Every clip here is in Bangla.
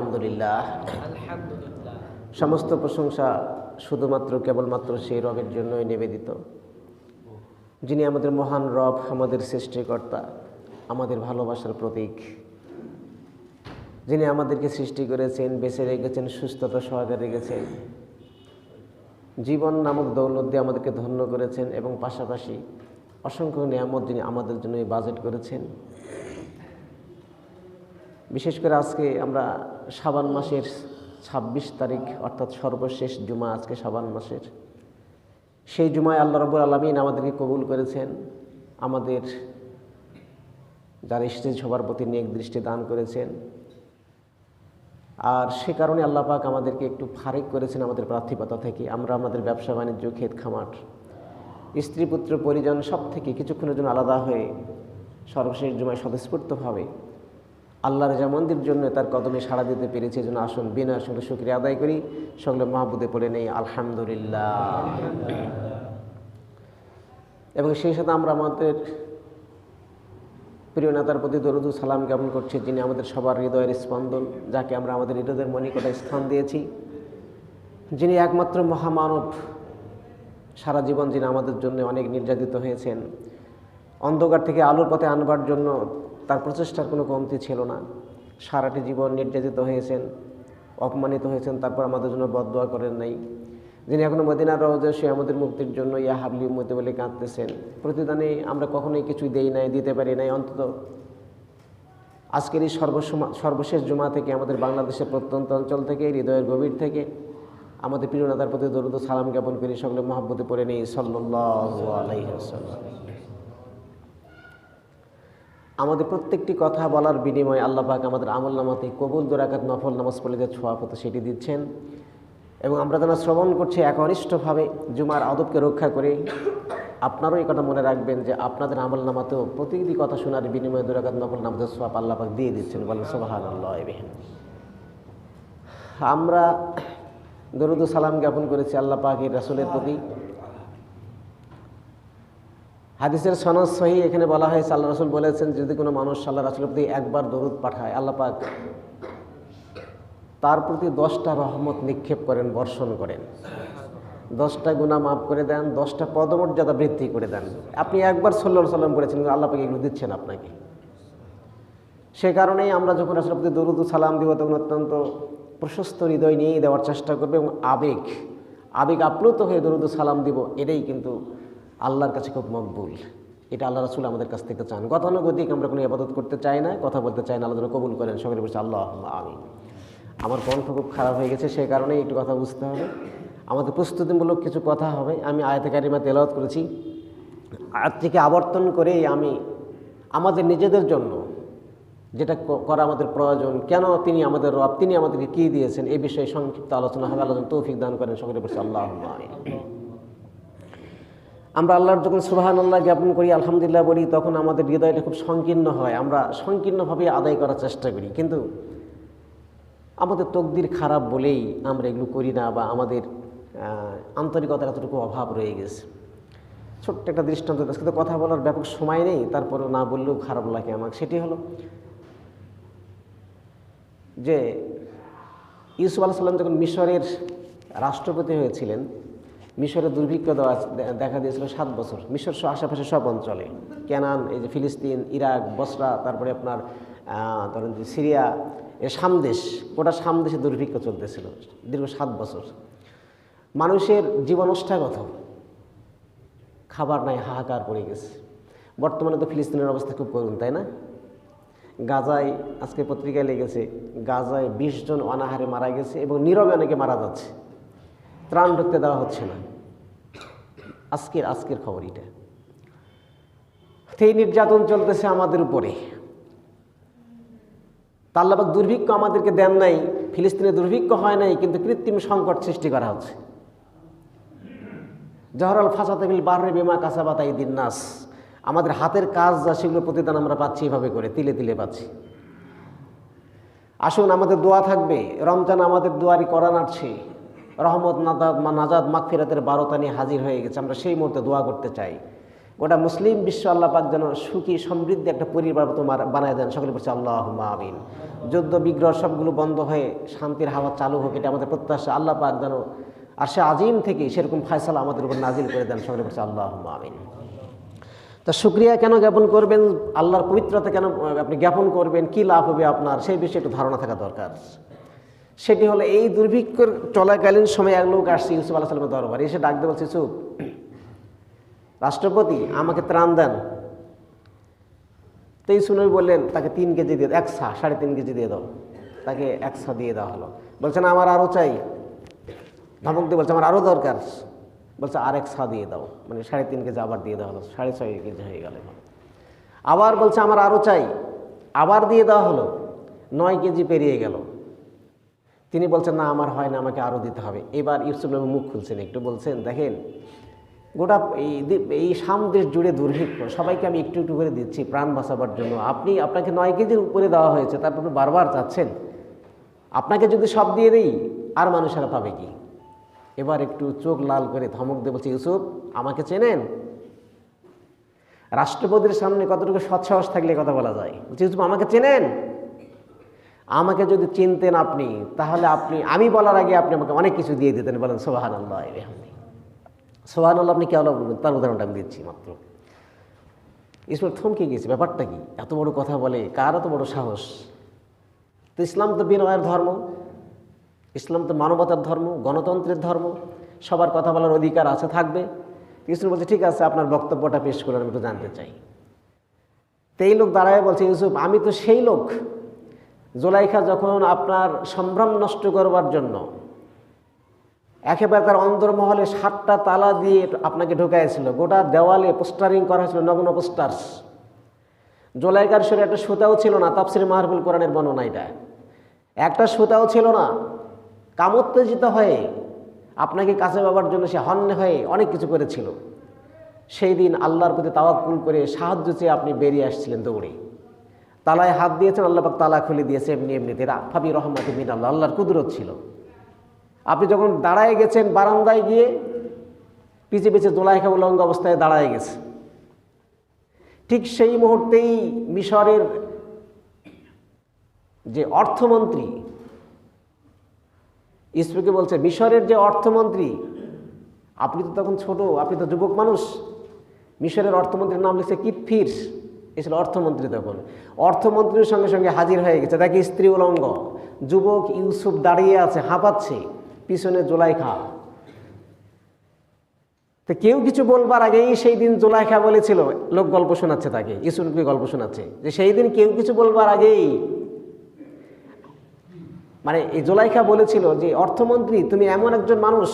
আলহামদুলিল্লাহ। আলহামদুলিল্লাহ। সমস্ত প্রশংসা শুধুমাত্র কেবলমাত্র সেই রবের জন্যই নিবেদিত, যিনি আমাদের মহান রব, আমাদের সৃষ্টিকর্তা, আমাদের ভালোবাসার প্রতীক, যিনি আমাদেরকে সৃষ্টি করেছেন, বেঁচে রেখেছেন, সুস্থতা সহকারে রেখেছেন, জীবন নামক দৌলত দিয়ে আমাদেরকে ধন্য করেছেন এবং পাশাপাশি অসংখ্য নিয়ামত যিনি আমাদের জন্য বাজেট করেছেন। বিশেষ করে আজকে আমরা শাবান মাসের ২৬ তারিখ অর্থাৎ সর্বশেষ জুমা, আজকে শাবান মাসের সেই জুমায় আল্লাহ রাব্বুল আলামিন আমাদেরকে কবুল করেছেন, আমাদের যারা এসেছে সবার প্রতি নেক দৃষ্টি দান করেছেন। আর সে কারণে আল্লাহ পাক আমাদেরকে একটু ফারিক করেছেন আমাদের প্রার্থিকতা থেকে। আমরা আমাদের ব্যবসা বাণিজ্য, ক্ষেত খামার, স্ত্রী পুত্র পরিজন সব থেকে কিছুক্ষণের জন্য আলাদা হয়ে সর্বশেষ জুমায় স্বতঃস্ফূর্তভাবে আল্লাহর জামানদের জন্য তার কদমে সাড়া দিতে পেরেছে। যেন আসুন বিনয়ের সঙ্গে শুকরিয়া আদায় করি, সঙ্গে মাহবুদে পড়ে নেই আলহামদুলিল্লাহ। এবং সেই সাথে আমরা আমাদের প্রিয় নেতার প্রতি দরুদ ও সালাম জ্ঞাপন করছি, যিনি আমাদের সবার হৃদয়ের স্পন্দন, যাকে আমরা আমাদের হৃদয়ের মণিকোঠায় স্থান দিয়েছি, যিনি একমাত্র মহামানব, সারা জীবন যিনি আমাদের জন্য অনেক নির্যাতিত হয়েছেন, অন্ধকার থেকে আলোর পথে আনবার জন্য তার প্রচেষ্টার কোনো কমতি ছিল না। সারাটি জীবন নির্যাতিত হয়েছেন, অপমানিত হয়েছেন, তারপর আমাদের জন্য বদদোয়া করেন নাই। যিনি এখনও মদিনার রওজায় সে আমাদের মুক্তির জন্য ইয়া হাবলি উম্মতি বলে কাঁদতেছেন। প্রতিদানে আমরা কখনোই কিছুই দেই নাই, দিতে পারি নাই। অন্তত আজকের এই সর্বশেষ জুমা থেকে আমাদের বাংলাদেশের প্রত্যন্ত অঞ্চল থেকে, হৃদয়ের গভীর থেকে আমাদের প্রিয় নেতার প্রতি দরুদ ও সালাম জ্ঞাপন করি, সকলে মহব্বতে পড়ে নেই সাল্লাল্লাহু আলাইহি ওয়াসাল্লাম। আমাদের প্রত্যেকটি কথা বলার বিনিময়ে আল্লাহ পাক আমাদের আমলনামাতে কবুল 2 রাকাত নফল নামাজ পড়লে যে ছোঁয়া হতো সেটি দিচ্ছেন। এবং আমরা যারা শ্রবণ করছি একনিষ্ঠভাবে জুমার আদবকে রক্ষা করে, আপনারাও এই কথা মনে রাখবেন যে আপনাদের আমলনামাতেও প্রতিটি কথা শোনার বিনিময়ে 2 রাকাত নফল নামাজের ছোঁয়া আল্লাহ পাক দিয়ে দিচ্ছেন। বলেন সুবহানাল্লাহ। আমরা দরুদ ও সালাম জ্ঞাপন করেছি আল্লাহ পাকের রাসূলের প্রতি। হাদিসের সনদ সহি, এখানে বলা হয়েছে আল্লাহ রাসূল বলেছেন, যদি কোনো মানুষ আল্লাহ রাসূলের প্রতি একবার দরুদ পাঠায়, আল্লাহ পাক তার প্রতি 10টা রহমত নিক্ষেপ করেন, বর্ষণ করেন, 10টা গুনাহ মাফ করে দেন, 10টা পদমর্যাদা বৃদ্ধি করে দেন। আপনি একবার সাল্লাল্লাহু আলাইহি ওয়াসাল্লাম বলেছেন, আল্লাহ পাক এগুলো দিচ্ছেন আপনাকে। সে কারণেই আমরা যখন রাসূলের প্রতি দরুদ ও সালাম দিব তখন অত্যন্ত প্রশস্ত হৃদয় নিয়েই দেওয়ার চেষ্টা করবে এবং আবেগ আপ্লুত হয়ে দরুদ ও সালাম দিব। এটাই কিন্তু আল্লাহর কাছে খুব মকবুল। এটা আল্লাহ রাসূল আমাদের কাছ থেকে চান। গতানুগতিক আমরা কোনো ইবাদত করতে চাই না, কথা বলতে চাই না। আল্লাহ যেন কবুল করেন। সকলে বলছে আল্লাহুম্মা আমিন। আমার কণ্ঠ খুব খারাপ হয়ে গেছে, সে কারণেই একটু কথা বুঝতে হবে। আমাদের প্রস্তুতিমূলক কিছু কথা হবে। আমি আয়াতে কারিমা তেলাওয়াত করেছি, আয়াত থেকে আবর্তন করেই আমি আমাদের নিজেদের জন্য যেটা করা আমাদের প্রয়োজন, কেন তিনি আমাদের রব, তিনি আমাদেরকে কী দিয়েছেন, এই বিষয়ে সংক্ষিপ্ত আলোচনা হবে। আল্লাহ যেন তৌফিক দান করেন। সকলে বলছে আল্লাহুম্মা আমিন। আমরা আল্লাহর যখন সুবহানাল্লাহ জ্ঞাপন করি, আলহামদুলিল্লাহ বলি, তখন আমাদের হৃদয়টা খুব সংকীর্ণ হয়। আমরা সংকীর্ণভাবে আদায় করার চেষ্টা করি, কিন্তু আমাদের তকদির খারাপ বলেই আমরা এগুলো করি না, বা আমাদের আন্তরিকতার এতটুকু অভাব রয়ে গেছে। ছোট্ট একটা দৃষ্টান্ত, আজকে তো কথা বলার ব্যাপক সময় নেই, তারপরেও না বললেও খারাপ লাগে আমার। সেটি হলো যে ইউসুফ আলাইহিস সালাম যখন মিশরের রাষ্ট্রপতি হয়েছিলেন, মিশরে দুর্ভিক্ষ দেখা দিয়েছিল 7 বছর। মিশর সহ আশেপাশে সব অঞ্চলে, কেনান, এই যে ফিলিস্তিন, ইরাক, বসরা, তারপরে আপনার ধরেন যে সিরিয়া, এর সামদেশ, গোটা সামদেশে দুর্ভিক্ষ চলতেছিল দীর্ঘ 7 বছর। মানুষের জীবন ওষ্ঠাগত, খাবার নাই, হাহাকার পড়ে গেছে। বর্তমানে তো ফিলিস্তিনের অবস্থা খুব করুণ, তাই না? গাজায় আজকে পত্রিকায় লেগেছে, গাজায় 20 জন অনাহারে মারা গেছে এবং নীরবে অনেকে মারা যাচ্ছে, ত্রাণ ঢুকতে দেওয়া হচ্ছে না। আজকের খবর এটা। এই নির্যাতন চলতেছে আমাদের উপরে। আল্লাহ পাক দুর্ভিক্ষ আমাদেরকে দেন নাই, ফিলিস্তিনে দুর্ভিক্ষ হয় নাই, কিন্তু কৃত্রিম সংকট সৃষ্টি করা হচ্ছে। জহরাল ফাসাদ বিল বাহরি বিমা কাসাবাত আইদিন নাস, আমাদের হাতের কাজ যা সেগুলো প্রতিদান আমরা পাচ্ছি, এভাবে করে তিলে তিলে পাচ্ছি। আসুন, আমাদের দোয়া থাকবে। রমজান আমাদের দুয়ারি করা নাড়ছে, রহমত, নাজাত, মাগফিরাতের 12টা নিয়ে হাজির হয়ে গেছে। আমরা সেই মুহূর্তে দোয়া করতে চাই গোটা মুসলিম বিশ্ব আল্লাহ পাক যেন সুখী সমৃদ্ধি একটা পরিবার তোমার বানায় দেন, সকলে বলছে আল্লাহুম্মা আমিন। যুদ্ধ বিগ্রহ সবগুলো বন্ধ হয়ে শান্তির হাওয়া চালু হোক, এটা আমাদের প্রত্যাশা। আল্লাহ পাক যেন আরশে আজিম থেকে সেরকম ফয়সালা আমাদের উপর নাজিল করে দেন, সকলে বলছে আল্লাহুম্মা আমিন। তা শুকরিয়া কেন জ্ঞাপন করবেন, আল্লাহর পবিত্রতা কেন আপনি জ্ঞাপন করবেন, কি লাভ হবে আপনার, সেই বিষয়ে একটু ধারণা থাকা দরকার। সেটি হলো, এই দুর্ভিক্ষর চলাকালীন সময় এক লোক আসছে ইউসুফ আলাইহিস সালামের দরবারে, এসে ডাকতে বলছে, ইউসুফ রাষ্ট্রপতি আমাকে ত্রাণ দেন। তো ইউসুফ নবী বললেন তাকে 3 কেজি দিয়ে, 3.5 কেজি দিয়ে দাও। তাকে 1 দিয়ে দেওয়া হলো। বলছেন আমার আরও চাই, ধমক দিয়ে বলছে আমার আরও দরকার। বলছে আর 1 দিয়ে দাও, মানে 3.5 কেজি আবার দিয়ে দেওয়া হলো, 6.5 কেজি হয়ে গেল। আবার বলছে আমার আরও চাই, আবার দিয়ে দেওয়া হলো, 9 কেজি পেরিয়ে গেল। তিনি বলছেন না আমার হয় না, আমাকে আরও দিতে হবে। এবার ইউসুফ নবী মুখ খুলছেন একটু, বলছেন দেখেন গোটা এই শাম দেশ জুড়ে দুর্ভিক্ষ, সবাইকে আমি একটু একটু করে দিচ্ছি প্রাণ বাঁচাবার জন্য, আপনাকে 9 কেজির উপরে দেওয়া হয়েছে, তারপর বারবার চাচ্ছেন। আপনাকে যদি সব দিয়ে দিই আর মানুষেরা পাবে কি? এবার একটু চোখ লাল করে ধমক দিয়ে বলছে, ইউসুফ আমাকে চেনেন? রাষ্ট্রপতির সামনে কতটুকু সৎসাহস থাকলে কথা বলা যায়। বলছে ইউসুফ আমাকে চেনেন? আমাকে যদি চিনতেন আপনি, তাহলে আমি বলার আগে আপনি আমাকে অনেক কিছু দিয়ে দিতেন। বলেন সুবহানাল্লাহ ওয়া বিহামদিহি। সুবহানাল্লাহ আপনি কেন বলবেন, তার উদাহরণটা আমি দিচ্ছি মাত্র। ইসমাইল থমকে গিয়েছে, ব্যাপারটা কি, এত বড় কথা বলে, কার এত বড় সাহস? তো ইসলাম তো বিনয়ের ধর্ম, ইসলাম তো মানবতার ধর্ম, গণতন্ত্রের ধর্ম, সবার কথা বলার অধিকার আছে, থাকবে। ইসলাম বলছে ঠিক আছে আপনার বক্তব্যটা পেশ করে আমি একটু জানতে চাই। তো এই লোক দাঁড়ায় বলছে, ইউসুফ আমি তো সেই লোক, জুলাইখা যখন আপনার সম্ভ্রম নষ্ট করবার জন্য একেবারে তার অন্দরমহলে 7টা তালা দিয়ে আপনাকে ঢুকাইছিল, গোটা দেওয়ালে পোস্টারিং করা হয়েছিল, নগ্ন পোস্টার্স। জুলাইখার শরীরে একটা সুতাও ছিল না, তাফসিরে মাহরুল কোরআনের বর্ণনা, এটা একটা সুতাও ছিল না। কামোত্তেজিত হয়ে আপনাকে কাছে পাবার জন্য সে হন্যে হয়ে অনেক কিছু করেছিল। সেই দিন আল্লাহর প্রতি তাওয়াক্কুল করে সাহায্য চেয়ে আপনি বেরিয়ে আসছিলেন দৌড়ে, তালায় হাত দিয়েছেন, আল্লাহ পাক তালা খুলে দিয়েছে এমনিতে, ফাবি রহমাতি মিনাল্লাহ, আল্লাহর কুদরত ছিল। আপনি যখন দাঁড়ায় গেছেন বারান্দায় গিয়ে, পিছিয়ে পিছিয়ে জুলাইখা উলঙ্গ অবস্থায় দাঁড়ায় গেছে। ঠিক সেই মুহূর্তেই মিশরের যে অর্থমন্ত্রী, ইসুফকে বলছে মিশরের যে অর্থমন্ত্রী, আপনি তো তখন ছোট, আপনি তো যুবক মানুষ, মিশরের অর্থমন্ত্রীর নাম লিখছে কিতফির, এ ছিল অর্থমন্ত্রী। তখন অর্থমন্ত্রীর সঙ্গে সঙ্গে হাজির হয়ে গেছে, দেখে স্ত্রী উলঙ্গ, যুবক ইউসুফ দাঁড়িয়ে আছে হাঁপাচ্ছে, পিছনে জুলাইখা। তো কেউ কিছু বলবার আগেই সেই দিন জুলাইখা বলেছিল, লোক গল্প শোনাচ্ছে তাকে, ইউসুফকে গল্প শোনাচ্ছে, যে সেই দিন কেউ কিছু বলবার আগেই, মানে এই জুলাইখা বলেছিল যে অর্থমন্ত্রী তুমি এমন একজন মানুষ,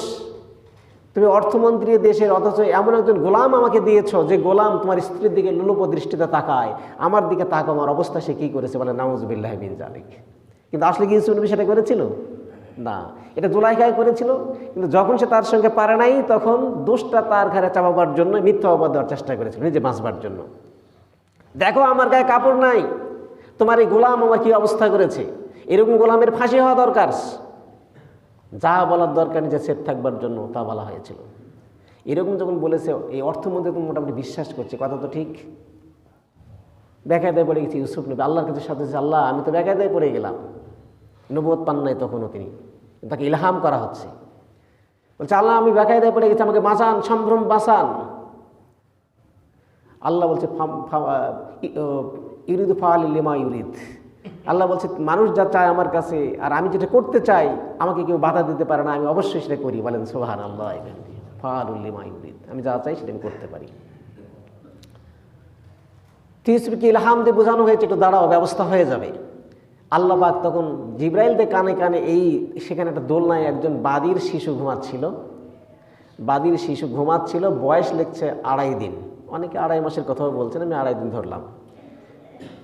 তুমি অর্থমন্ত্রী দেশের, অথচ এমন একজন গোলাম আমাকে দিয়েছ, যে গোলাম তোমার স্ত্রীর দিকে লোলুপ দৃষ্টিতে তাকায়, আমার দিকে তাকাও, আমার অবস্থা সে কী করেছে, বলে নাউযুবিল্লাহি মিন যালিক। কিন্তু আসলে কি ইউসুফ নবী সেটা করেছিল না, এটা জুলাইখাই করেছিল। কিন্তু যখন সে তার সঙ্গে পারে নাই, তখন দোষটা তার ঘাড়ে চাপাবার জন্য মিথ্যা অপবাদ দেওয়ার চেষ্টা করেছিল, নিজে বাঁচবার জন্য। দেখো আমার গায়ে কাপড় নাই, তোমার এই গোলাম আমার কি অবস্থা করেছে, এরকম গোলামের ফাঁসি হওয়া দরকার। যা বলার দরকার নিজে সেফ থাকবার জন্য তা বলা হয়েছিল। এরকম যখন বলেছে, এই অর্থমন্ত্রী তো মোটামুটি বিশ্বাস করছে, কথা তো ঠিক। বেকায়দায় পড়ে গেছে ইউসুফ নবী, আল্লাহর কাছে সাথে, আল্লাহ আমি তো বেকায়দায় পড়ে গেলাম। নবুয়ত পান নাই তখনও তিনি, তাকে ইলহাম করা হচ্ছে। বলছে আল্লাহ আমি বেকায়দায় পড়ে গেছি, আমাকে বাঁচান, সম্ভ্রম বাঁচান। আল্লাহ বলছে ইউরিদ ফাআল লিমা ইউরিদ। আল্লাহ বলছে মানুষ যা চায় আমার কাছে, আর আমি যেটা করতে চাই আমাকে কেউ বাধা দিতে পারে না, আমি অবশ্যই সেটা করি। বলেন সুবহানাল্লাহ, ফাআলুল লিমা ইউরিদ, আমি যা চাই সেটা আমি করতে পারি। ইউসুফকে ইলহাম দিয়ে বোঝানো হয়েছে একটু দাঁড়াও, ব্যবস্থা হয়ে যাবে। আল্লাহ পাক তখন জিবরাইল দিয়ে কানে কানে, সেখানে একটা দোলনায় একজন বাদীর শিশু ঘুমাচ্ছিল, বয়স লিখছে 2.5 দিন, অনেকে 2.5 মাসের কথাও বলছেন, আমি 2.5 দিন ধরলাম।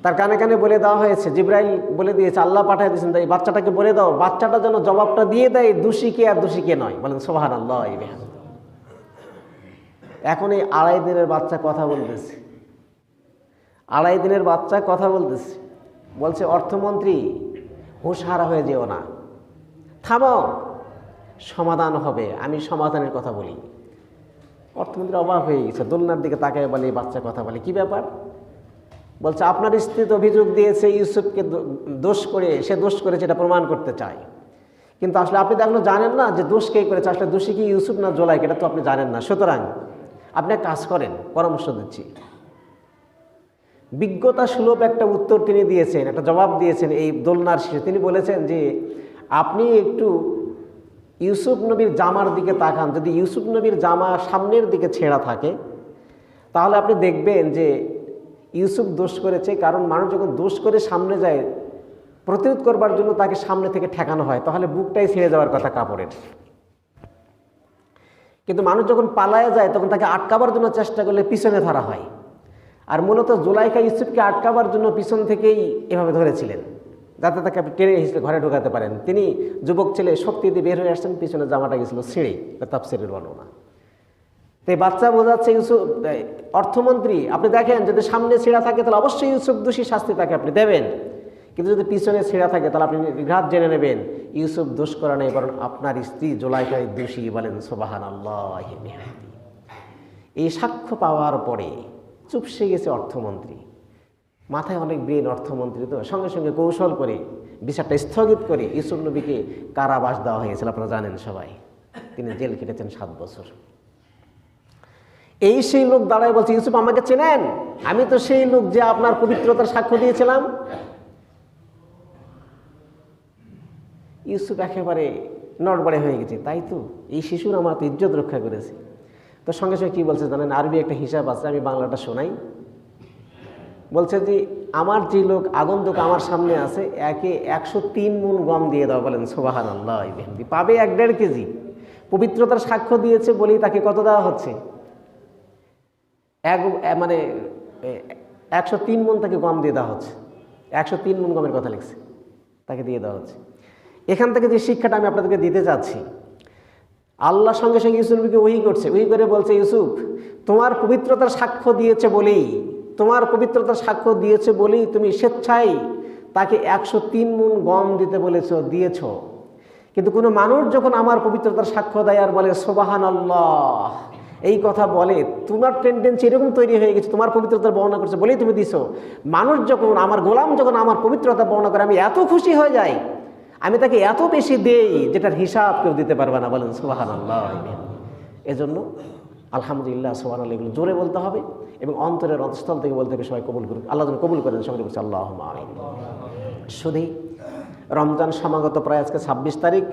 তার কানে কানে বলে দেওয়া হয়েছে, জিবরাইল বলে দিয়েছে, আল্লাহ পাঠিয়ে দিয়েছেন, তাই বাচ্চাটাকে বলে দাও, বাচ্চাটা যেন জবাবটা দিয়ে দেয় দোষী কে আর দোষী কে নয়। বলেন সুবহানাল্লাহ। এখন এই 2.5 দিনের বাচ্চা কথা বলতেছে, 2.5 দিনের বাচ্চা কথা বলতেছে, বলছে অর্থমন্ত্রী হুঁশহারা হয়ে যেও না, থামো, সমাধান হবে, আমি সমাধানের কথা বলি। অর্থমন্ত্রী অবাক হয়ে গেছে, দোলনার দিকে তাকায় বলে এই বাচ্চা কথা বলে, কি ব্যাপার? বলছে আপনার স্ত্রী তো অভিযোগ দিয়েছে ইউসুফকে দোষ করে, সে দোষ করেছে এটা প্রমাণ করতে চায়, কিন্তু আসলে আপনি তো এখনো জানেন না যে দোষ কে করেছে, আসলে দোষী কি ইউসুফ না জুলাইখা, এটা তো আপনি জানেন না। সুতরাং আপনি এক কাজ করেন, পরামর্শ দিচ্ছি। বিজ্ঞতা সুলভ একটা উত্তর তিনি দিয়েছেন, একটা জবাব দিয়েছেন এই দোলনার শেষে। তিনি বলেছেন যে আপনি একটু ইউসুফ নবীর জামার দিকে তাকান, যদি ইউসুফ নবীর জামা সামনের দিকে ছেঁড়া থাকে তাহলে আপনি দেখবেন যে ইউসুফ দোষ করেছে, কারণ মানুষ যখন দোষ করে সামনে যায় প্রতিরোধ করবার জন্য তাকে সামনে থেকে ঠেকানো হয়, তাহলে বুকটাই ছেড়ে যাওয়ার কথা কাপড়ের। কিন্তু মানুষ যখন পালায়া যায় তখন তাকে আটকাবার জন্য চেষ্টা করলে পিছনে ধরা হয়। আর মূলত জুলাইখা ইউসুফকে আটকাবার জন্য পিছন থেকেই এভাবে ধরেছিলেন, যাতে তাকে আপনি টেনে হিসেবে ঘরে ঢোকাতে পারেন। তিনি যুবক ছেলে শক্তি দিয়ে বের হয়ে আসছেন, পিছনে জামাটা গেছিল ছিঁড়ে, তাফসীরের বর্ণনা। তাই বাচ্চা বোঝাচ্ছে ইউসুফ, অর্থমন্ত্রী আপনি দেখেন যদি সামনে ছেঁড়া থাকে তাহলে অবশ্যই ইউসুফ দোষী, শাস্তি তাকে আপনি দেবেন, কিন্তু যদি পিছনে ছেঁড়া থাকে তাহলে আপনি নির্ঘাত জেনে নেবেন ইউসুফ দোষ করা নেই, বরং আপনার স্ত্রী জুলাইখাই দোষী। বলেন সুবহানাল্লাহ। এই সাক্ষ্য পাওয়ার পরে চুপসে গেছে অর্থমন্ত্রী, মাথায় অনেক ব্রেন অর্থমন্ত্রী, তো সঙ্গে সঙ্গে কৌশল করে বিচারটা স্থগিত করে ইউসুফ নবীকে কারাবাস দেওয়া হয়েছিল, আপনারা জানেন সবাই। তিনি জেল কেটেছেন 7 বছর। এই সেই লোক দাঁড়ায় বলছে ইউসুফ আমাকে চেনেন, আমি তো সেই লোক যে আপনার পবিত্রতার সাক্ষ্য দিয়েছিলাম। ইউসুফ একেবারে নড়বড়ে হয়ে গেছে, তাই তো এই শিশুর আমার তো ইজ্জত রক্ষা করেছে। তো সঙ্গে সঙ্গে কী বলছে জানেন, আরবি একটা হিসাব আছে, আমি বাংলাটা শোনাই। বলছে যে আমার যে লোক আগন্তুক আমার সামনে আছে একে 103 মণ গম দিয়ে দাও। বলেন সুবহানাল্লাহ। পাবে 1.5 কেজি। পবিত্রতার সাক্ষ্য দিয়েছে বলেই তাকে কত দেওয়া হচ্ছে? মানে 103 মণ তাকে গম দিয়ে দেওয়া হচ্ছে। 103 মণ গমের কথা লিখছে, তাকে দিয়ে দেওয়া হচ্ছে। এখান থেকে যে শিক্ষাটা আমি আপনাদেরকে দিতে চাচ্ছি, আল্লাহ সঙ্গে সঙ্গে ইউসুফ নবীকে ওহী করছে, ওহী করে বলছে ইউসুফ তোমার পবিত্রতার সাক্ষ্য দিয়েছে বলেই, তোমার পবিত্রতার সাক্ষ্য দিয়েছে বলেই তুমি স্বেচ্ছায় তাকে 103 মণ গম দিতে দিয়েছ। কিন্তু কোনো মানুষ যখন আমার পবিত্রতার সাক্ষ্য দেয় আর বলে সুবহানাল্লাহ এই কথা বলে, তোমার টেন্ডেন্সি এরকম তৈরি হয়ে গেছে, তোমার পবিত্রতার বর্ণনা করছে বলেই তুমি দিছো। মানুষ যখন, আমার গোলাম যখন আমার পবিত্রতা বর্ণনা করে আমি এত খুশি হয়ে যাই, আমি তাকে এত বেশি দেই যেটার হিসাব কেউ দিতে পারবে না। বলেন সুবহানাল্লাহ। এজন্য আলহামদুলিল্লাহ সুবহানাল্লাহ এগুলো জোরে বলতে হবে এবং অন্তরের অন্তঃস্থল থেকে বলতে হবে। সবাই কবুল করুন, আল্লাহ যেন কবুল করেন। সবাই বলছে আল্লাহুম্মা আমিন। শুধু রমজান সমাগত প্রায় আজকে 26 তারিখ,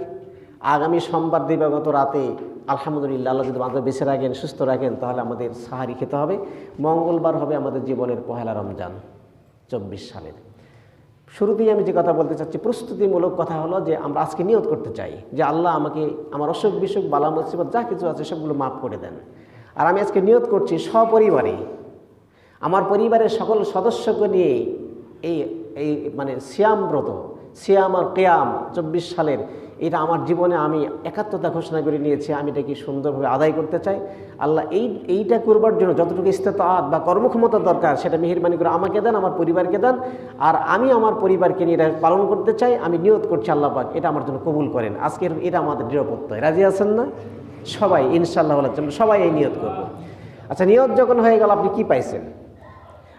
আগামী সোমবার দিবাগত রাতে আলহামদুলিল্লাহ আল্লাহ যদি আমাদের বেঁচে রাখেন, সুস্থ রাখেন, তাহলে আমাদের সাহারি খেতে হবে। মঙ্গলবার হবে আমাদের জীবনের পহেলা রমজান 24 সালের। শুরুতেই আমি যে কথা বলতে চাচ্ছি, প্রস্তুতিমূলক কথা হলো যে আমরা আজকে নিয়ত করতে চাই যে আল্লাহ আমাকে আমার অসুখ বিসুখ বালা মুসিবত যা কিছু আছে সবগুলো মাফ করে দেন। আর আমি আজকে নিয়ত করছি সপরিবারে আমার পরিবারের সকল সদস্যকে নিয়ে এই মানে সিয়াম ব্রত, সিয়াম আর কিয়াম 24 সালের, এটা আমার জীবনে আমি একাত্মতা ঘোষণা করে নিয়েছি। আমি এটাকে সুন্দরভাবে আদায় করতে চাই। আল্লাহ এইটা করবার জন্য যতটুকু ইস্তেতাআত বা কর্মক্ষমতা দরকার সেটা মেহেরবানি করে আমাকে দেন, আমার পরিবারকে দেন। আর আমি আমার পরিবারকে নিয়ে এটা পালন করতে চাই। আমি নিয়ত করছি আল্লাহ পাক এটা আমার জন্য কবুল করেন। আজকের এটা আমাদের দৃঢ় প্রত্যয়। রাজি আছেন না সবাই? ইনশাআল্লাহ জন্য সবাই এই নিয়ত করব। আচ্ছা, নিয়ত যখন হয়ে গেল আপনি কি পাইছেন?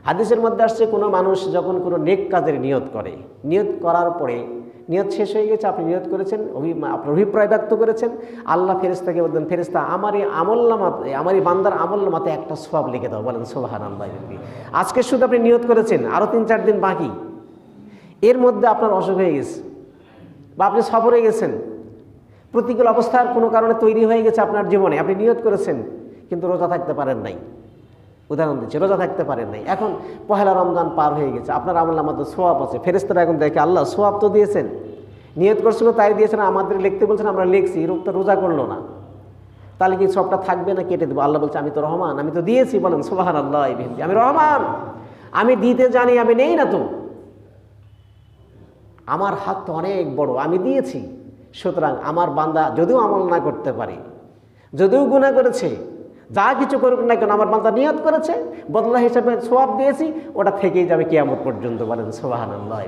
হাদিসের মধ্যে আসছে কোনো মানুষ যখন কোনো নেক কাজের নিয়ত করে, নিয়ত করার পরে নিয়ত শেষ হয়ে গেছে, আপনি নিয়ত করেছেন, আপনার অভিপ্রায় ব্যক্ত করেছেন, আল্লাহ ফেরেশতাকে বলতেন ফেরেশতা আমার এই আমলনামাতে, আমার এই বান্দার আমলনামাতে একটা সওয়াব লিখে দাও। বলেন সুবহানাল্লাহ। আজকে শুধু আপনি নিয়ত করেছেন, আরও 3-4 দিন বাকি, এর মধ্যে আপনার অসুখ হয়ে গেছে বা আপনি সফরে গেছেন, প্রতিকূল অবস্থার কোনো কারণে তৈরি হয়ে গেছে আপনার জীবনে, আপনি নিয়ত করেছেন কিন্তু রোজা থাকতে পারেন নাই। উদাহরণ দিচ্ছি, রোজা থাকতে পারেন নাই, এখন পহেলা রমজান পার হয়ে গেছে, আপনার আমলনামাতে সওয়াব আছে। ফেরেশতারা এখন দেখে আল্লাহ সওয়াব তো দিয়েছেন, নিয়ত করছিল তাই দিয়েছেন, আমাদের লিখতে বলছেন আমরা লিখছি, রোগটা রোজা করলো না, তাহলে কি সবটা থাকবে না কেটে দেবো? আল্লাহ বলছে আমি তো রহমান, আমি তো দিয়েছি। বলেন সুবহানাল্লাহ। আমি রহমান, আমি দিতে জানি, আমি নেই না তো, আমার হাত তো অনেক বড়, আমি দিয়েছি। সুতরাং আমার বান্দা যদিও আমল না করতে পারে, যদিও গুনাহ করেছে, যা কিছু করুক না কেন, আমার বান্দা নিয়ত করেছে, বদলা হিসাবে সওয়াব দিয়েছি, ওটা থেকেই যাবে কিয়ামত পর্যন্ত। বলেন সুবহানাল্লাহ।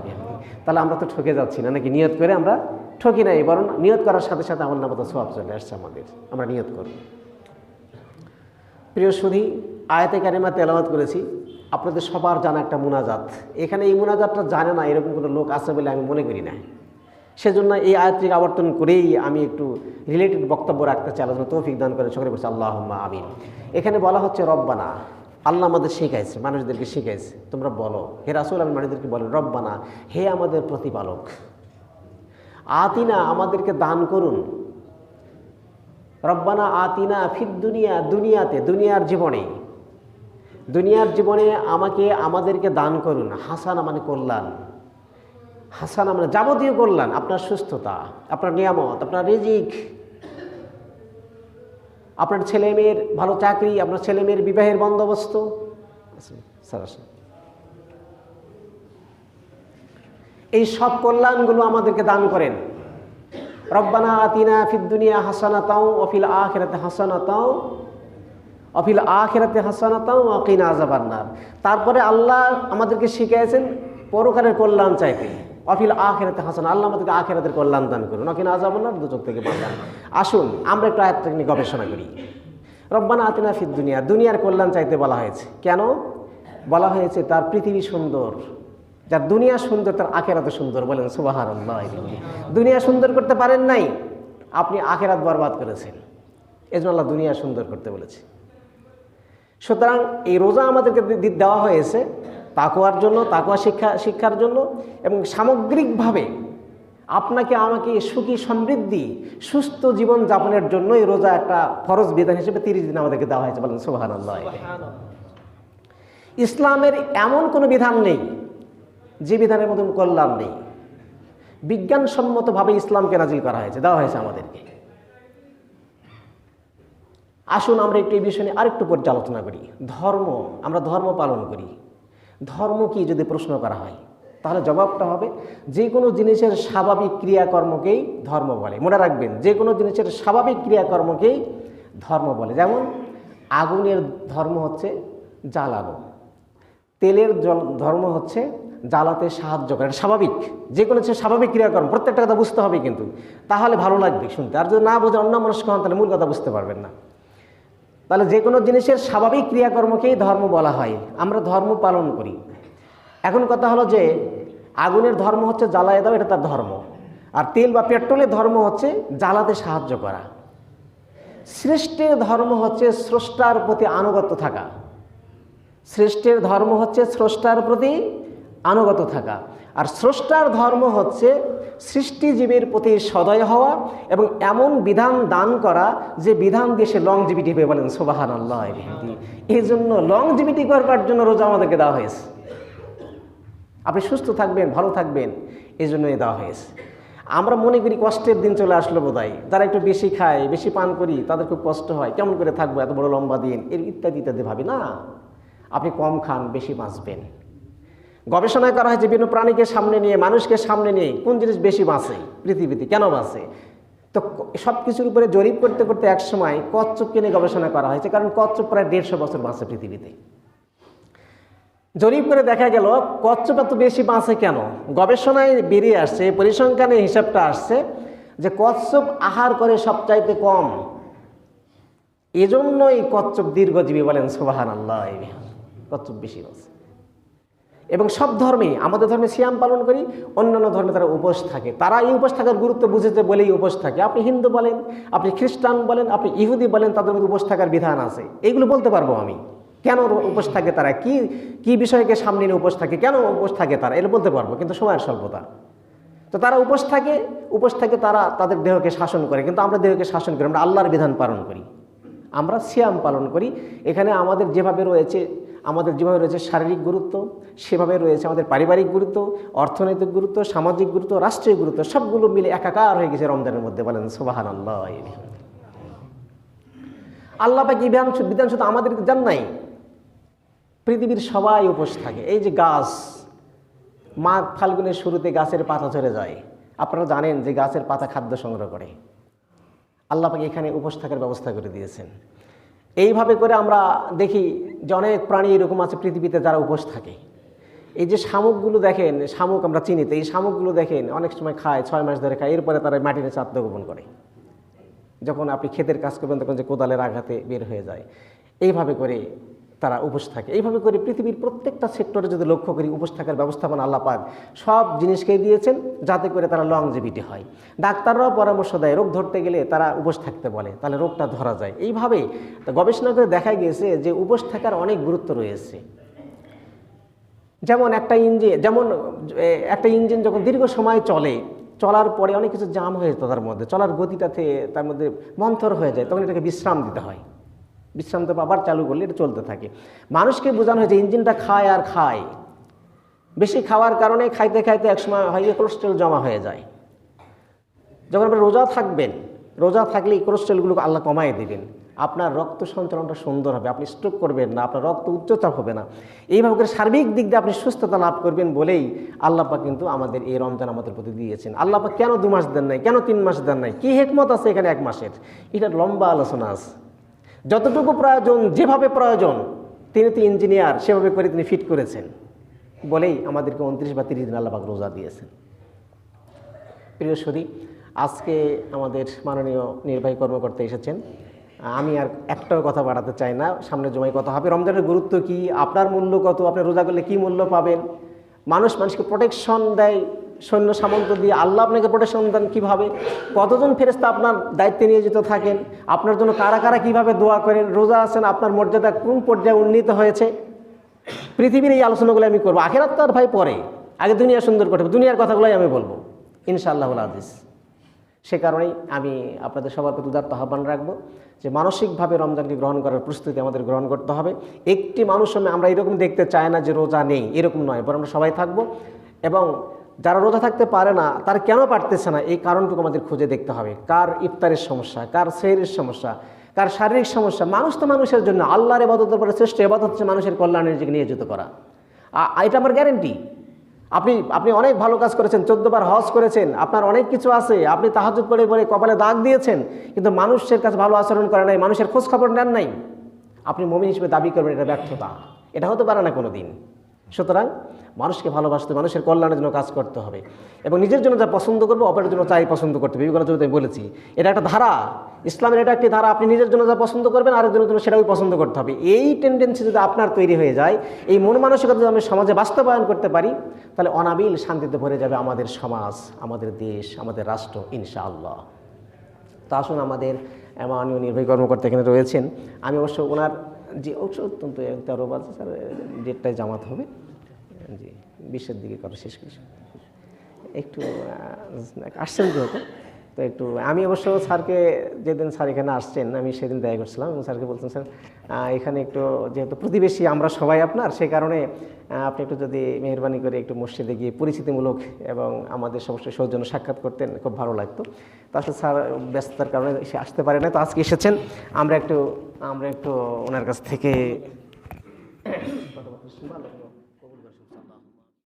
তাহলে আমরা তো ঠকে যাচ্ছি না নাকি? নিয়ত করে আমরা ঠকি নাই, বরং নিয়ত করার সাথে সাথে আমল নামাতে সওয়াব চলে আসছে আমাদের। আমরা নিয়ত করব। প্রিয় সুধী, আয়াতে কারিমা তেলাওয়াত করেছি, আপনাদের সবার জানা একটা মুনাজাত। এখানে এই মুনাজাতটা জানে না এরকম কোনো লোক আছে বলে আমি মনে করি না। সেজন্য এই আয়াতটিকে আবর্তন করেই আমি একটু রিলেটেড বক্তব্য রাখতে চাই। আল্লাহ তৌফিক দান করে সকলে বলছে আল্লাহুম্মা আমিন। এখানে বলা হচ্ছে রব্বানা, আল্লাহ আমাদের শিখাইছে, মানুষদেরকে শিখাইছে, তোমরা বলো হে রাসূল, আমি মানুষদেরকে বলেন রব্বানা, হে আমাদের প্রতিপালক, আতিনা, আমাদেরকে দান করুন, রব্বানা আতিনা ফিদ দুনিয়া, দুনিয়াতে, দুনিয়ার জীবনে আমাদেরকে দান করুন, হাসানা মানে কল্যাণ, হাসানা মানে যাবতীয় কল্যাণ, আপনার সুস্থতা, আপনার নিয়ামত, আপনার রিজিক, আপনার ছেলেমেয়ের ভালো চাকরি, আপনার ছেলেমেয়ের বিবাহের বন্দোবস্ত, এই সব কল্যাণগুলো আমাদেরকে দান করেন। রব্বানা আতিনা ফিদ দুনিয়া হাসানাতাও ওয়া ফিল আখিরাতি হাসানাতাও ওয়া কিনা আযাবান্নার। তারপরে আল্লাহ আমাদেরকে শিখিয়েছেন পরকালের কল্যাণ চাইতে, ওয়া ফিল আখিরাতি হাসানা, আল্লাহ আমাদেরকে আখিরাতের কল্যাণ দান করুন, ওয়া কিনা আযাবান্নার, দুচক থেকে বাঁচান। আসুন আমরা একটু আয়াতটা নিয়ে গবেষণা করি। রব্বানা আতিনা ফিদ দুনিয়া, দুনিয়ার কল্যাণ চাইতে বলা হয়েছে। কেন বলা হয়েছে? তার পৃথিবী সুন্দর, যার দুনিয়া সুন্দর তার আখিরাত সুন্দর। বলেন সুবহানাল্লাহ। দুনিয়া সুন্দর করতে পারেন নাই, আপনি আখিরাত বরবাদ করেছেন। এজন্য আল্লাহ দুনিয়া সুন্দর করতে বলেছে। সুতরাং এই রোজা আমাদেরকে দেওয়া হয়েছে তাকওয়ার জন্য, তাকওয়া শিক্ষার জন্য, এবং সামগ্রিকভাবে আপনাকে আমাকে সুখী সমৃদ্ধি সুস্থ জীবন যাপনের জন্য এই রোজা একটা ফরজ বিধান হিসেবে 30 দিন আমাদেরকে দেওয়া হয়েছে। বলেন সুবহানাল্লাহ। ইসলামের এমন কোনো বিধান নেই যে বিধানের মধ্যে কল্যাণ নেই। বিজ্ঞানসম্মতভাবে ইসলামকে নাজিল করা হয়েছে, দেওয়া হয়েছে আমাদেরকে। আসুন আমরা একটু এই বিষয় নিয়ে আরেকটু পর্যালোচনা করি। ধর্ম, আমরা ধর্ম পালন করি, ধর্ম কি যদি প্রশ্ন করা হয় তাহলে জবাবটা হবে যে কোনো জিনিসের স্বাভাবিক ক্রিয়াকর্মকেই ধর্ম বলে। মনে রাখবেন, যে কোনো জিনিসের স্বাভাবিক ক্রিয়াকর্মকেই ধর্ম বলে। যেমন আগুনের ধর্ম হচ্ছে জ্বালানো, তেলের ধর্ম হচ্ছে জ্বালাতে সাহায্য করে, স্বাভাবিক। যে কোনো স্বাভাবিক ক্রিয়াকর্ম, প্রত্যেকটা কথা বুঝতে হবে কিন্তু, তাহলে ভালো লাগবে শুনতে। আর যদি না বোঝেন, অন্য মনস্ক হন, তাহলে মূল কথা বুঝতে পারবেন না। তাহলে যে কোনো জিনিসের স্বাভাবিক ক্রিয়াকর্মকেই ধর্ম বলা হয়, আমরা ধর্ম পালন করি। এখন কথা হলো যে আগুনের ধর্ম হচ্ছে জ্বালায় দাও, এটা তার ধর্ম। আর তেল বা পেট্রোলের ধর্ম হচ্ছে জ্বালাতে সাহায্য করা। সৃষ্টির ধর্ম হচ্ছে স্রষ্টার প্রতি আনুগত্য থাকা। সৃষ্টির ধর্ম হচ্ছে স্রষ্টার প্রতি আনুগত থাকা। আর স্রষ্টার ধর্ম হচ্ছে সৃষ্টিজীবীর প্রতি সদয় হওয়া এবং এমন বিধান দান করা যে বিধান দিয়ে সে লংজিভিটি হবে। বলেন সুবহানাল্লাহ। এই জন্য লংজিভিটি করবার জন্য রোজা আমাদেরকে দেওয়া হয়েছে। আপনি সুস্থ থাকবেন, ভালো থাকবেন, এই জন্যই দেওয়া হয়েছে। আমরা মনে করি কষ্টের দিন চলে আসলো বোধহয়, যারা একটু বেশি খায়, বেশি পান করি, তাদের খুব কষ্ট হয়, কেমন করে থাকবো এত বড় লম্বা দিন, এর ইত্যাদি ইত্যাদি ভাবি না। আপনি কম খান, বেশি বাঁচবেন। গবেষণা করা হয়েছে বিভিন্ন প্রাণীকে সামনে নিয়ে, মানুষকে সামনে নিয়ে কোন জিনিস বেশি বাঁচে পৃথিবীতে, কেন বাঁচে। তো সব কিছুর উপরে জরিপ করতে করতে এক সময় কচ্ছপকে নিয়ে গবেষণা করা হয়েছে, কারণ কচ্ছপ প্রায় 150 বছর বাঁচে পৃথিবীতে। জরিপ করে দেখা গেল কচ্ছপ এত বেশি বাঁচে কেন। গবেষণায় বেরিয়ে আসছে, পরিসংখ্যানে হিসাবটা আসছে যে কচ্ছপ আহার করে সবচাইতে কম, এজন্যই কচ্ছপ দীর্ঘজীবী। বলেন সুবহানাল্লাহ। কচ্ছপ বেশি বাঁচে। এবং সব ধর্মে, আমাদের ধর্মে সিয়াম পালন করি, অন্যান্য ধর্মে তারা উপোস থাকে। তারা এই উপোস থাকার গুরুত্ব বুঝেছে বলেই উপোস থাকে। আপনি হিন্দু বলেন, আপনি খ্রিস্টান বলেন, আপনি ইহুদি বলেন, তাদের মধ্যে উপোস থাকার বিধান আছে। এইগুলো বলতে পারবো আমি, কেন উপোস থাকে তারা, কি বিষয়কে সামনে নিয়ে উপোস থাকে, কেন উপোস থাকে তারা, এটা বলতে পারবো, কিন্তু সময়ের স্বল্পতা। তো তারা উপোস থাকে, তারা তাদের দেহকে শাসন করে, কিন্তু আমরা দেহকে শাসন করি, আমরা আল্লাহর বিধান পালন করি, আমরা সিয়াম পালন করি। এখানে আমাদের যেভাবে রয়েছে শারীরিক গুরুত্ব, সেভাবে রয়েছে আমাদের পারিবারিক গুরুত্ব, অর্থনৈতিক গুরুত্ব, সামাজিক গুরুত্ব, রাষ্ট্রীয় গুরুত্ব, সবগুলো মিলে একাকার হয়ে গেছে রমজানের মধ্যে। বলেন সুবহানাল্লাহ। আল্লাহ পাক বিধান শুধু আমাদেরকে জান নাই, পৃথিবীর সবাই উপোস থাকে। এই যে গাছ, মাঘ ফাল্গুনের শুরুতে গাছের পাতা ঝরে যায়, আপনারা জানেন যে গাছের পাতা খাদ্য সংগ্রহ করে। আল্লাহ পাক এখানে উপোস থাকার ব্যবস্থা করে দিয়েছেন। এইভাবে করে আমরা দেখি যে অনেক প্রাণী এরকম আছে পৃথিবীতে যারা উপোস থাকে। এই যে শামুকগুলো দেখেন, শামুক আমরা চিনি তো, এই শামুকগুলো দেখেন অনেক সময় খায়, 6 মাস ধরে খায়, এরপরে তারা মাটির নিচে আত্মগোপন করে। যখন আপনি ক্ষেতের কাজ করবেন তখন যে কোদালের আঘাতে বের হয়ে যায়। এইভাবে করে তারা উপোস থাকে। এইভাবে করে পৃথিবীর প্রত্যেকটা সেক্টরে যদি লক্ষ্য করি, উপোস থাকার ব্যবস্থাপনা আল্লাহ পাক সব জিনিসকেই দিয়েছেন যাতে করে তারা লংজিভিটি হয়। ডাক্তাররাও পরামর্শ দেয়, রোগ ধরতে গেলে তারা উপোস থাকতে বলে, তাহলে রোগটা ধরা যায়। এইভাবে গবেষণা করে দেখা গিয়েছে যে উপোস থাকার অনেক গুরুত্ব রয়েছে। যেমন একটা ইঞ্জিন যখন দীর্ঘ সময় চলার পরে অনেক কিছু জাম হয়ে যেত, তার মধ্যে চলার গতিটাতে তার মধ্যে মন্থর হয়ে যায়, তখন এটাকে বিশ্রাম দিতে হয়। বিশ্রাম দেওয়া আবার চালু করলে এটা চলতে থাকে। মানুষকে বোঝানো হয়েছে ইঞ্জিনটা খায় আর খায়, বেশি খাওয়ার কারণে খাইতে খাইতে একসময় হয় কোলেস্ট্রল জমা হয়ে যায়। যখন আপনি রোজা থাকবেন, রোজা থাকলে এই কোলেস্ট্রলগুলোকে আল্লাহ কমায় দেবেন, আপনার রক্ত সঞ্চালনটা সুন্দর হবে, আপনি স্ট্রোক করবেন না, আপনার রক্ত উচ্চচাপ হবে না। এইভাবে করে সার্বিক দিক দিয়ে আপনি সুস্থতা লাভ করবেন বলেই আল্লাহ পাক কিন্তু আমাদের এই রমজান আমাদের প্রতি দিয়েছেন। আল্লাহ পাক কেন 2 মাস দেন নাই, কেন 3 মাস দেন নাই, কি হিকমত আছে এখানে 1 মাসের? এটা লম্বা আলোচনা আছে। যতটুকু প্রয়োজন, যেভাবে প্রয়োজন, তিনি তো ইঞ্জিনিয়ার, সেভাবে করে তিনি ফিট করেছেন বলেই আমাদেরকে 29 বা 30 দিন আল্লাহ পাক রোজা দিয়েছেন। প্রিয় সুধী, আজকে আমাদের মাননীয় নির্বাহী কর্মকর্তা এসেছেন। আমি আর একটাও কথা বাড়াতে চাই না, সামনে জমায় কথা হবে। রমজানের গুরুত্ব কি, আপনার মূল্য কত, আপনি রোজা করলে কি মূল্য পাবেন, মানুষকে প্রোটেকশন দেয় সৈন্য সামন্ত দিয়ে, আল্লাহ আপনাকে প্রোটেকশন দেন কীভাবে, কতজন ফেরেশতা আপনার দায়িত্বে নিয়োজিত থাকেন, আপনার জন্য কারা কারা কীভাবে দোয়া করেন, রোজা আছেন আপনার মর্যাদা কোন পর্যায়ে উন্নীত হয়েছে, পৃথিবীর এই আলোচনাগুলো আমি করবো। আখিরাত তো আর ভাই পরে, আগে দুনিয়া সুন্দর করতে হবে, দুনিয়ার কথাগুলোই আমি বলবো ইনশাআল্লাহুল আজিজ। সে কারণেই আমি আপনাদের সবার প্রতি উদাত্ত আহ্বান রাখবো যে মানসিকভাবে রমজানকে গ্রহণ করার প্রস্তুতি আমাদের গ্রহণ করতে হবে। একটি মানুষ আমরা এরকম দেখতে চাই না যে রোজা নেই, এরকম নয়, বরং আমরা সবাই থাকবো। এবং যারা রোজা থাকতে পারে না, তারা কেন পারতেছে না, এই কারণটুকু আমাদের খুঁজে দেখতে হবে। কার ইফতারের সমস্যা, কার সেহরির সমস্যা, কার শারীরিক সমস্যা। মানুষ তো মানুষের জন্য, আল্লাহর ইবাদতের পরে শ্রেষ্ঠ ইবাদত হচ্ছে মানুষের কল্যাণে নিজেকে নিয়োজিত করা। এটা আমার গ্যারেন্টি। আপনি অনেক ভালো কাজ করেছেন, 14 বার হজ করেছেন, আপনার অনেক কিছু আছে, আপনি তাহাজ্জুদ পড়ে পড়ে কপালে দাগ দিয়েছেন, কিন্তু মানুষের কাছে ভালো আচরণ করে নাই, মানুষের খোঁজ খবর নেন নাই, আপনি মুমিন হিসেবে দাবি করবেন এটা ব্যর্থতা, এটা হতে পারে না কোনো দিন। সুতরাং মানুষকে ভালোবাসতে, মানুষের কল্যাণের জন্য কাজ করতে হবে এবং নিজের জন্য যা পছন্দ করবো অপরের জন্য তাই পছন্দ করতে হবে। বিবেকানন্দ আমি বলেছি, এটা একটা ধারা, ইসলামের এটা একটি ধারা। আপনি নিজের জন্য যা পছন্দ করবেন আরেকজনের জন্য সেটাও পছন্দ করতে হবে। এই টেন্ডেন্সি যদি আপনার তৈরি হয়ে যায়, এই মন মানসিকতা যদি আমি সমাজে বাস্তবায়ন করতে পারি, তাহলে অনাবিল শান্তিতে ভরে যাবে আমাদের সমাজ, আমাদের দেশ, আমাদের রাষ্ট্র ইনশাআল্লাহ। তা আসুন, আমাদের মাননীয় নির্বাহী কর্মকর্তা এখানে রয়েছেন। আমি অবশ্য ওনার যে অত্যন্ত 13 বাজে স্যার, ডেটটায় জামাত হবে, জি 20-এর দিকে করা শেষ করেছি, একটু আসছেন যেহেতু, তো একটু আমি অবশ্য স্যারকে, যেদিন স্যার এখানে আসছেন আমি সেদিন দেখা করছিলাম এবং স্যারকে বলছেন, স্যার এখানে একটু যেহেতু প্রতিবেশী আমরা সবাই আপনার, সে কারণে আপনি একটু যদি মেহরবানি করে একটু মসজিদে গিয়ে পরিচিতিমূলক এবং আমাদের সমস্ত সৌজন্য সাক্ষাৎ করতেন, খুব ভালো লাগতো। তো আসলে স্যার ব্যস্ততার কারণে সে আসতে পারে না, তো আজকে এসেছেন। আমরা একটু ওনার কাছ থেকে